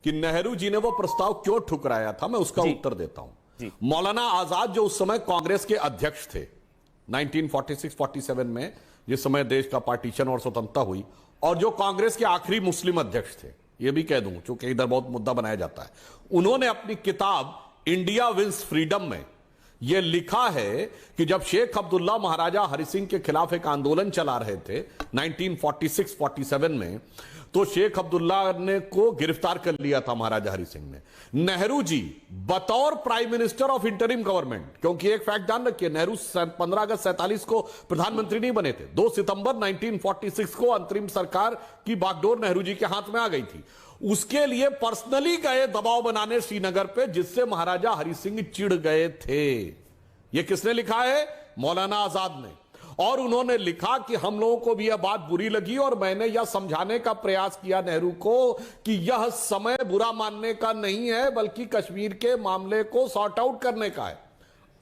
कि नेहरू जी ने वो प्रस्ताव क्यों ठुकराया था, मैं उसका उत्तर देता हूं। मौलाना आजाद जो उस समय कांग्रेस के अध्यक्ष थे 1946-47 में, जिस समय देश का पार्टीशन और स्वतंत्रता हुई, और जो कांग्रेस के आखिरी मुस्लिम अध्यक्ष थे, ये भी कह दूं क्योंकि इधर बहुत मुद्दा बनाया जाता है, उन्होंने अपनी किताब इंडिया विंस फ्रीडम में यह लिखा है कि जब शेख अब्दुल्ला महाराजा हरि सिंह के खिलाफ एक आंदोलन चला रहे थे 1946-47 में, तो शेख अब्दुल्ला ने को गिरफ्तार कर लिया था महाराजा हरि सिंह ने। नेहरू जी बतौर prime minister of interim government, क्योंकि एक फैक्ट ध्यान रखिए, नेहरू 15 अगस्त 47 को प्रधानमंत्री नहीं बने थे, 2 सितंबर 1946 को अंतरिम सरकार की बागडोर नेहरू जी के हाथ में आ गई थी। उसके लिए पर्सनली गए दबाव बनाने श्रीनगर पे, जिससे महाराजा हरि सिंह चिढ़ गए थे। यह किसने लिखा है? मौलाना आजाद ने। और उन्होंने लिखा कि हम लोगों को भी यह बात बुरी लगी और मैंने यह समझाने का प्रयास किया नेहरू को कि यह समय बुरा मानने का नहीं है, बल्कि कश्मीर के मामले को सॉर्ट आउट करने का है।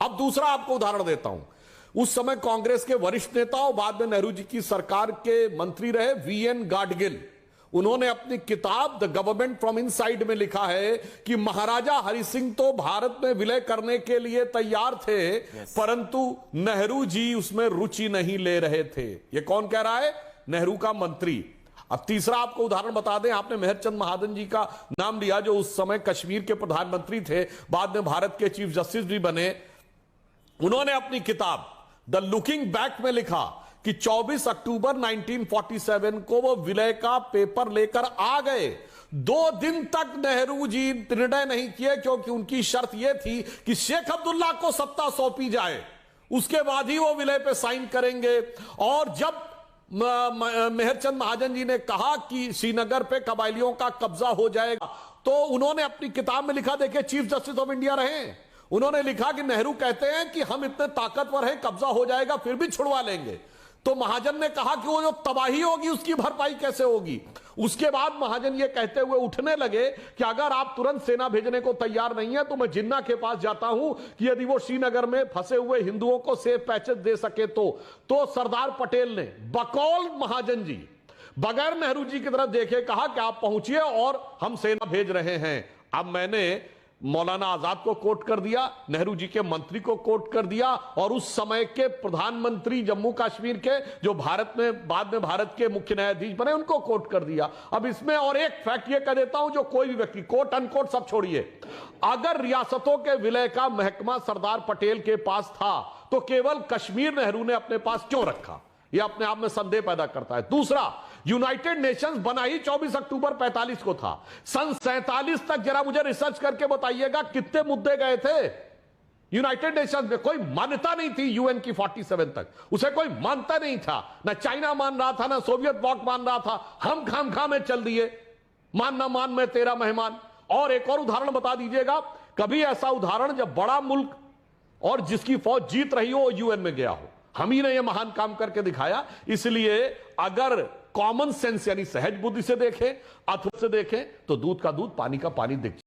अब दूसरा आपको उदाहरण देता हूं। उस समय कांग्रेस के वरिष्ठ नेता और बाद में नेहरू जी की सरकार के मंत्री रहे वीएन गाडगिल, उन्होंने अपनी किताब द गवर्नमेंट फ्रॉम इनसाइड में लिखा है कि महाराजा हरि सिंह तो भारत में विलय करने के लिए तैयार थे, परंतु नेहरू जी उसमें रुचि नहीं ले रहे थे। यह कौन कह रहा है? नेहरू का मंत्री। अब तीसरा आपको उदाहरण बता दें, आपने मेहरचंद महाजन जी का नाम लिया, जो उस समय कश्मीर के प्रधानमंत्री थे, बाद में भारत के चीफ जस्टिस भी बने। उन्होंने अपनी किताब द लुकिंग बैक में लिखा कि 24 अक्टूबर 1947 को वो विलय का पेपर लेकर आ गए। 2 दिन तक नेहरू जी निर्णय नहीं किए, क्योंकि उनकी शर्त यह थी कि शेख अब्दुल्ला को सत्ता सौंपी जाए, उसके बाद ही वो विलय पे साइन करेंगे। और जब मेहरचंद महाजन जी ने कहा कि श्रीनगर पे कबायलियों का कब्जा हो जाएगा, तो उन्होंने अपनी किताब में लिखा, देखिए चीफ जस्टिस ऑफ इंडिया रहे, उन्होंने लिखा कि नेहरू कहते हैं कि हम इतने ताकतवर हैं, कब्जा हो जाएगा फिर भी छुड़वा लेंगे। तो महाजन ने कहा कि वो जो तबाही होगी उसकी भरपाई कैसे होगी। उसके बाद महाजन ये कहते हुए उठने लगे कि अगर आप तुरंत सेना भेजने को तैयार नहीं है तो मैं जिन्ना के पास जाता हूं कि यदि वो श्रीनगर में फंसे हुए हिंदुओं को सेफ पैसेज दे सके तो सरदार पटेल ने बकौल महाजन जी बगैर नेहरू जी की तरफ देखे कहा कि आप पहुंचिए और हम सेना भेज रहे हैं। अब मैंने मौलाना आजाद को कोट कर दिया, नेहरू जी के मंत्री को कोट कर दिया, और उस समय के प्रधानमंत्री जम्मू कश्मीर के, जो भारत में बाद में भारत के मुख्य न्यायाधीश बने, उनको कोट कर दिया। अब इसमें और एक फैक्ट ये कह देता हूं, जो कोई भी व्यक्ति कोट अनकोट सब छोड़िए, अगर रियासतों के विलय का महकमा सरदार पटेल के पास था तो केवल कश्मीर नेहरू ने अपने पास क्यों रखा? यह अपने आप में संदेह पैदा करता है। दूसरा, यूनाइटेड नेशंस बना ही 24 अक्टूबर 45 को था। सन 47 तक जरा मुझे रिसर्च करके बताइएगा कितने मुद्दे गए थे यूनाइटेड नेशंस में। कोई मान्यता नहीं थी यूएन की 47 तक, उसे कोई मानता नहीं था, ना चाइना मान रहा था, ना सोवियत ब्लॉक मान रहा था। हम खाम में चल दिए, मान ना मान मैं तेरा मेहमान। और एक और उदाहरण बता दीजिएगा, कभी ऐसा उदाहरण जब बड़ा मुल्क और जिसकी फौज जीत रही हो यूएन में गया हो। हम ही ने यह महान काम करके दिखाया। इसलिए अगर कॉमन सेंस यानी सहज बुद्धि से देखें, अथवा से देखें, तो दूध का दूध पानी का पानी दिख